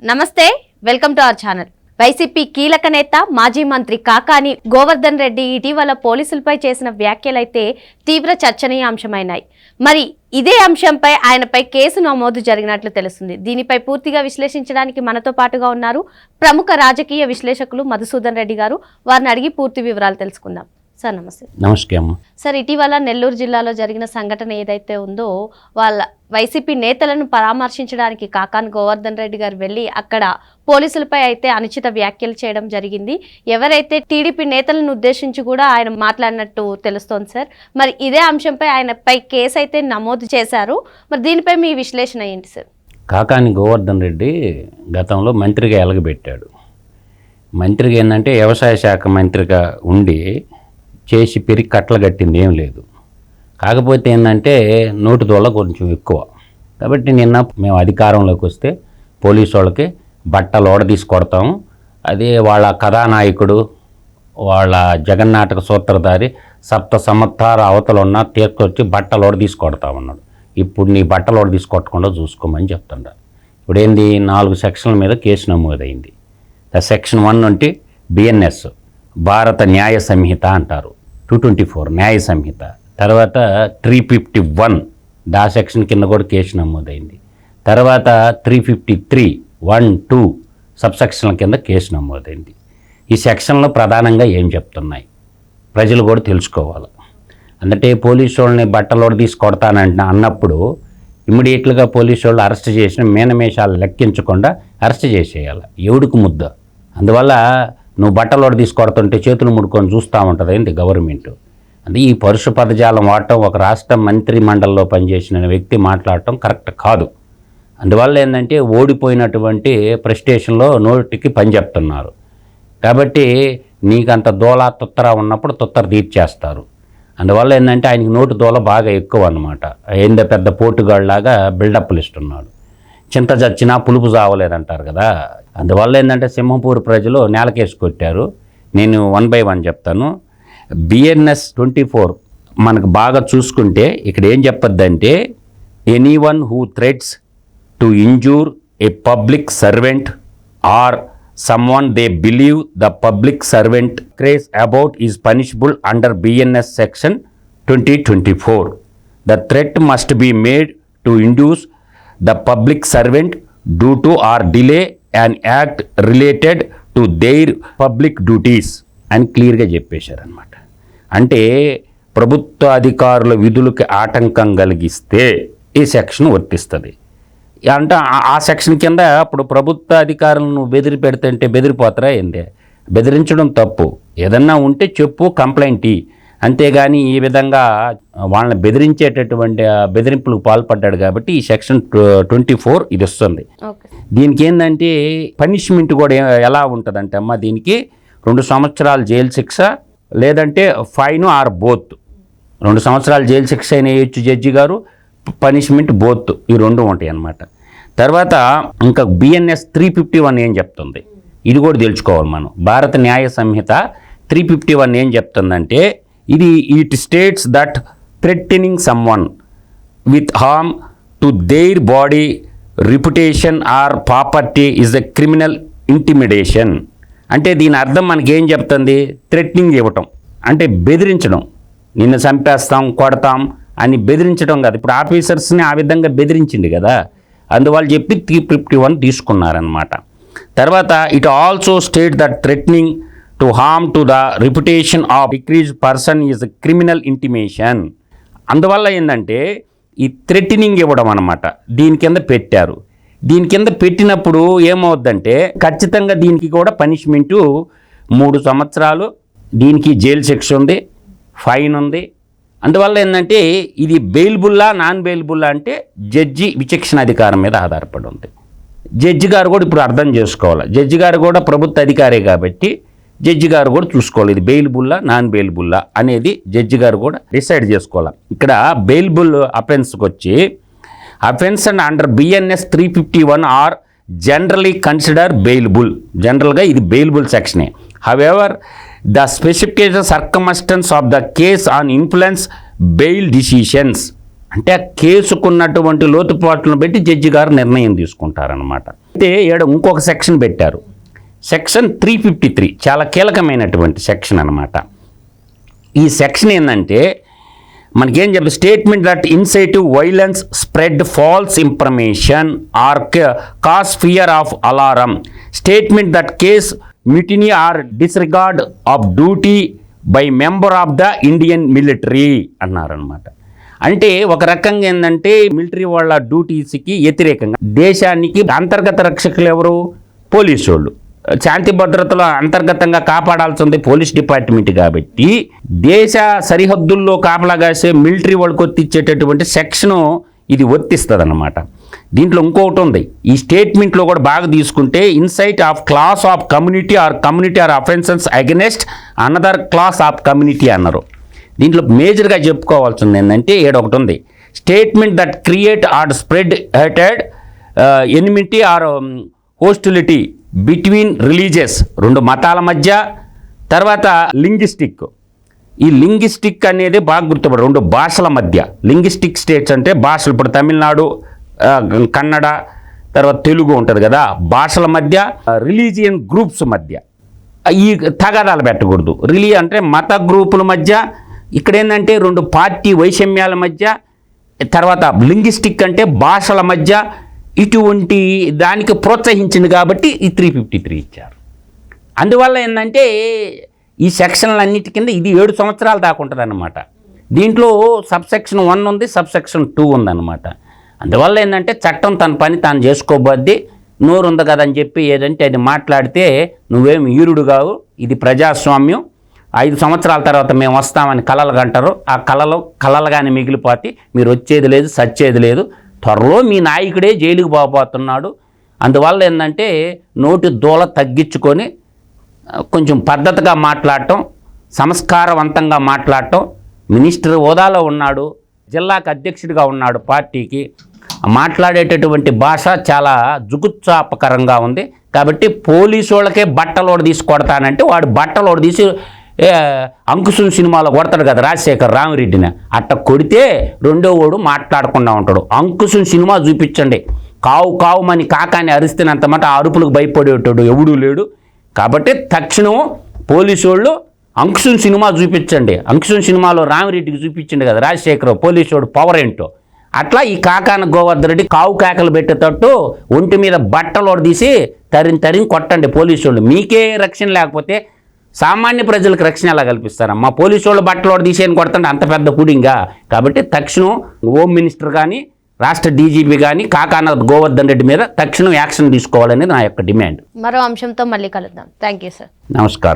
నమస్తే, welcome to our channel. YCP కీలక నేత మాజీ మంత్రి కాకాని గోవర్ధన్ రెడ్డి ఇటీవల పోలీసులపై చేసిన వ్యాఖ్యలైతే తీవ్ర చర్చనీయాంశమైనాయి. మరి ఇదే అంశంపై ఆయనపై కేసు నమోదు జరిగినట్లు తెలుస్తుంది. దీనిపై పూర్తిగా విశ్లేషించడానికి మనతో పాటుగా ఉన్నారు ప్రముఖ రాజకీయ విశ్లేషకులు మధుసూదన్ రెడ్డి గారు. వారిని అడిగి పూర్తి వివరాలు తెలుసుకుందాం. సార్ నమస్తే. నమస్తే అమ్మ. సార్, ఇటీవల నెల్లూరు జిల్లాలో జరిగిన సంఘటన ఏదైతే ఉందో, వాళ్ళ వైసీపీ నేతలను పరామర్శించడానికి కాకాని గోవర్ధన్ రెడ్డి గారు వెళ్ళి అక్కడ పోలీసులపై అయితే అనుచిత వ్యాఖ్యలు చేయడం జరిగింది. ఎవరైతే టీడీపీ నేతలను ఉద్దేశించి కూడా ఆయన మాట్లాడినట్టు తెలుస్తోంది సార్. మరి ఇదే అంశంపై ఆయనపై కేసు అయితే నమోదు చేశారు. మరి దీనిపై మీ విశ్లేషణ ఏంటి సార్? కాకాని గోవర్ధన్ రెడ్డి గతంలో మంత్రిగా ఎలగబెట్టాడు. మంత్రిగా ఏంటంటే వ్యవసాయ శాఖ మంత్రిగా ఉండి చేసి పెరిగి కట్టలు కట్టింది ఏం లేదు. కాకపోతే ఏంటంటే నోటి దొల్ల కొంచెం ఎక్కువ. కాబట్టి నిన్న మేము అధికారంలోకి వస్తే పోలీసు వాళ్ళకి బట్టలు ఓడదీసి కొడతాము, అదే వాళ్ళ కథానాయకుడు వాళ్ళ జగన్నాటక సూత్రధారి సప్త సంవత్సరాల అవతల ఉన్న తీసుకొచ్చి బట్టలు ఓడదీసి కొడతామన్నాడు. ఇప్పుడు నీ బట్టలు ఓడదీసి కొట్టకుండా చూసుకోమని చెప్తుంటారు. ఇప్పుడు ఏంది, 4 సెక్షన్ల మీద కేసు నమోదైంది. సెక్షన్ 1 అంటే బిఎన్ఎస్ భారత న్యాయ సంహిత అంటారు, 224 న్యాయ సంహిత. తర్వాత 351 దా సెక్షన్ కింద కూడా కేసు నమోదైంది. తర్వాత 353 1, 2 సబ్సెక్షన్ల కింద కేసు నమోదైంది. ఈ సెక్షన్లో ప్రధానంగా ఏం చెప్తున్నాయి ప్రజలు కూడా తెలుసుకోవాలి. అంటే పోలీసు వాళ్ళని బట్టలోడ తీసి కొడతానంట అన్నప్పుడు ఇమ్మీడియట్లుగా పోలీసు వాళ్ళు అరెస్ట్ చేసిన మీనమేషాలు లెక్కించకుండా అరెస్ట్ చేసేయాలి. ఎవడికి ముద్ద. అందువల్ల నువ్వు బట్టలోడ తీసి కొడుతుంటే చేతులు ముడుకొని చూస్తూ ఉంటుంది ఏంటి గవర్నమెంట్. అంటే ఈ పరుష పదజాలం వాడటం, ఒక రాష్ట్ర మంత్రి మండలిలో పనిచేసిన వ్యక్తి మాట్లాడటం కరెక్ట్ కాదు. అందువల్ల ఏంటంటే ఓడిపోయినటువంటి ప్రెస్టేషన్లో నోటికి పని చెప్తున్నారు. కాబట్టి నీకంత దోల తుత్తర ఉన్నప్పుడు తుత్తర తీర్చేస్తారు. అందువల్ల ఏంటంటే ఆయనకి నోటి దోల బాగా ఎక్కువ అన్నమాట. ఏందో పెద్ద పోటుగాళ్ళలాగా బిల్డప్లు ఇస్తున్నాడు. చింత చచ్చినా పులుపు చావలేదంటారు కదా. అందువల్ల ఏంటంటే సింహపూర్ ప్రజలు నేలకేసి కొట్టారు. నేను 1 by 1 చెప్తాను. బిఎన్ఎస్ 24 మనకు బాగా చూసుకుంటే ఇక్కడ ఏం చెప్పొద్దంటే, anyone who threats to injure a public servant or someone they believe the public servant craze about is punishable under BNS section 2024. The threat must be made to induce the public servant due to or delay an act related to their public duties అని క్లియర్గా చెప్పేశారనమాట. అంటే ప్రభుత్వ అధికారుల విధులకు ఆటంకం కలిగిస్తే ఈ section వర్తిస్తుంది. అంటే ఆ సెక్షన్ కింద ఇప్పుడు ప్రభుత్వ అధికారులను బెదిరి పెడితే బెదిరిపోతారా ఏంటి? బెదిరించడం తప్పు. ఏదన్నా ఉంటే చెప్పు, కంప్లైంట్ ఇ. అంతేగాని ఈ విధంగా వాళ్ళని బెదిరించేటటువంటి బెదిరింపులకు పాల్పడ్డాడు. కాబట్టి ఈ సెక్షన్ 24 ఇది వస్తుంది. దీనికి ఏంటంటే పనిష్మెంట్ కూడా ఎలా ఉంటుందంటే అమ్మ, దీనికి 2 సంవత్సరాల జైలు శిక్ష లేదంటే ఫైన్ ఆర్ బోత్. 2 సంవత్సరాల జైలు శిక్ష అయిన వేయచ్చు జడ్జి గారు, పనిష్మెంట్ బోత్, ఈ 2 ఉంటాయి అన్నమాట. తర్వాత ఇంకా బిఎన్ఎస్ 351 ఏం చెప్తుంది ఇది కూడా తెలుసుకోవాలి మనం. భారత న్యాయ సంహిత 351 ఏం చెప్తుందంటే, ఇది it states that threatening someone with harm to their body reputation or property is a criminal intimidation. అంటే దీని అర్థం మనకేం చెప్తుంది, థ్రెటనింగ్ ఇవ్వటం అంటే బెదిరించడం, నిన్ను చంపేస్తాం కొడతాం అని బెదిరించడం కాదు. ఇప్పుడు ఆఫీసర్స్ని ఆ విధంగా బెదిరించింది కదా, అందువల్ల చెప్పి 351 తీసుకున్నారనమాట. తర్వాత it also state that threatening to harm to the reputation of decrease person is criminal intimation. అందువల్ల ఏంటంటే ఈ థ్రెటనింగ్ ఇవ్వడం అనమాట దీని కింద పెట్టారు. దీని కింద పెట్టినప్పుడు ఏమవుద్దంటే ఖచ్చితంగా దీనికి కూడా పనిష్మెంటు 3 సంవత్సరాలు, దీనికి జైలు శిక్ష ఉంది, ఫైన్ ఉంది. అందువల్ల ఏంటంటే ఇది బెయిల్బుల్లా నాన్ బెయిల్బుల్లా అంటే జడ్జి విచక్షణ అధికారం మీద ఆధారపడి ఉంది. జడ్జి గారు కూడా ఇప్పుడు అర్థం చేసుకోవాలి. జడ్జి గారు కూడా ప్రభుత్వ అధికారే కాబట్టి జడ్జి గారు కూడా చూసుకోవాలి, ఇది బెయిల్బుల్లా నాన్ బెయిల్బుల్లా అనేది జడ్జి గారు కూడా డిసైడ్ చేసుకోవాలి. ఇక్కడ బెయిల్బుల్ అఫెన్స్కి వచ్చి offence and under BNS 351 are generally consider bailable. జనరల్గా ఇది బెయిల్బుల్ సెక్షనే. However the specification circumstance of the case on influence bail decisions అంటే ఆ కేసుకున్నటువంటి లోతుపాట్లను బట్టి జడ్జి గారు నిర్ణయం తీసుకుంటారనమాట. అయితే ఇంకొక సెక్షన్ పెట్టారు, సెక్షన్ 353, చాలా కీలకమైనటువంటి సెక్షన్ అనమాట. ఈ సెక్షన్ ఏంటంటే మనకేం చెప్తుంది, statement that incitive violence, spread false information or cause fear of alarm, statement that cause mutiny or disregard of duty by member of the Indian military అన్నారనమాట. అంటే ఒక రకంగా ఏంటంటే మిలిటరీ వాళ్ళ డ్యూటీస్కి వ్యతిరేకంగా దేశానికి అంతర్గత రక్షకులు ఎవరు, పోలీసు వాళ్ళు. శాంతి భద్రతలు అంతర్గతంగా కాపాడాల్సింది పోలీస్ డిపార్ట్మెంట్ కాబట్టి దేశ సరిహద్దుల్లో కాపలాగాసే మిలిటరీ వాళ్ళకి వర్తించేటటువంటి సెక్షను ఇది వర్తిస్తుంది అన్నమాట. దీంట్లో ఇంకొకటి ఉంది, ఈ స్టేట్మెంట్లో కూడా బాగా తీసుకుంటే incite of class of community or offenses against another class of community అన్నారు. దీంట్లో మేజర్గా చెప్పుకోవాల్సింది ఏంటంటే ఒకటి ఉంది, statement that create or spread హేటెడ్ enmity or hostility between religious, రెండు మతాల మధ్య. తర్వాత లింగ్విస్టిక్, ఈ లింగ్విస్టిక్ అనేది బాగా గుర్తుపడు, రెండు భాషల మధ్య. లింగ్విస్టిక్ స్టేట్స్ అంటే భాషలు, ఇప్పుడు తమిళనాడు, కన్నడ, తర్వాత తెలుగు ఉంటుంది కదా, భాషల మధ్య. రిలీజియన్ గ్రూప్స్ మధ్య ఈ తగాదాలు పెట్టకూడదు. అంటే మత గ్రూపుల మధ్య. ఇక్కడ ఏంటంటే రెండు పార్టీ వైషమ్యాల మధ్య. తర్వాత లింగ్విస్టిక్ అంటే భాషల మధ్య. ఇటువంటి దానికి ప్రోత్సహించింది కాబట్టి ఈ 353 ఇచ్చారు. అందువల్ల ఏంటంటే ఈ సెక్షన్లన్నిటి కింద ఇది 7 సంవత్సరాలు దాకా ఉంటుంది అన్నమాట. దీంట్లో సబ్సెక్షన్ 1 ఉంది, సబ్సెక్షన్ 2 ఉందన్నమాట. అందువల్ల ఏంటంటే చట్టం తన పని తాను చేసుకోబోద్ది. నోరు ఉంది కదని చెప్పి ఏదంటే అది మాట్లాడితే నువ్వేం ఈరుడు కావు, ఇది ప్రజాస్వామ్యం, 5 సంవత్సరాల తర్వాత మేము వస్తామని కలలు కంటారు. ఆ కలలుగానే మిగిలిపోతే మీరు వచ్చేది లేదు, సచ్చేది లేదు. త్వరలో మీ నాయకుడే జైలుకు పోబోతున్నాడు. అందువల్ల ఏంటంటే నోటి దూల తగ్గించుకొని కొంచెం పద్ధతిగా మాట్లాడటం, సంస్కారవంతంగా మాట్లాడటం. మినిస్టర్ హోదాలో ఉన్నాడు, జిల్లాకు అధ్యక్షుడిగా ఉన్నాడు పార్టీకి. మాట్లాడేటటువంటి భాష చాలా జుగుత్సాపకరంగా ఉంది. కాబట్టి పోలీసు వాళ్ళకే బట్టలోడు తీసి కొడతానంటే వాడు బట్టలోడు తీసి అంకుశం సినిమాలో కొడతాడు కదా రాజశేఖర్ రామిరెడ్డిని, అట్ట కొడితే రెండో వాడు మాట్లాడకుండా ఉంటాడు. అంకుశం సినిమా చూపించండి, కావు కావుమని కాకాని అరిస్తున్నంత మాట అరుపులకు భయపడేటాడు ఎవడూ లేడు. కాబట్టి తక్షణం పోలీసు వాళ్ళు అంకుశం సినిమా చూపించండి. అంకుశం సినిమాలో రామిరెడ్డికి చూపించండి కదా రాజశేఖర్ పోలీసు వాడు పవర్ ఏంటో. అట్లా ఈ కాకాన గోవర్ధన్ రెడ్డి కావు కేకలు పెట్టేటట్టు ఒంటి మీద బట్టలు తీసి తరిం కొట్టండి పోలీసు వాళ్ళు. మీకే రక్షణ లేకపోతే సామాన్య ప్రజలకు రక్షణ ఎలా కల్పిస్తారమ్మా? పోలీసు వాళ్ళు బట్టలు తీసేయని కొడతండి అంత పెద్ద పుడింగా. కాబట్టి తక్షణం హోమ్ మినిస్టర్ కానీ రాష్ట్ర డీజీపీ కానీ కాకాన గోవర్ధన్ రెడ్డి మీద తక్షణం యాక్షన్ తీసుకోవాలనేది నా యొక్క డిమాండ్. మరో అంశంతో మళ్ళీ కలుద్దాం. Thank you sir. నమస్కారం.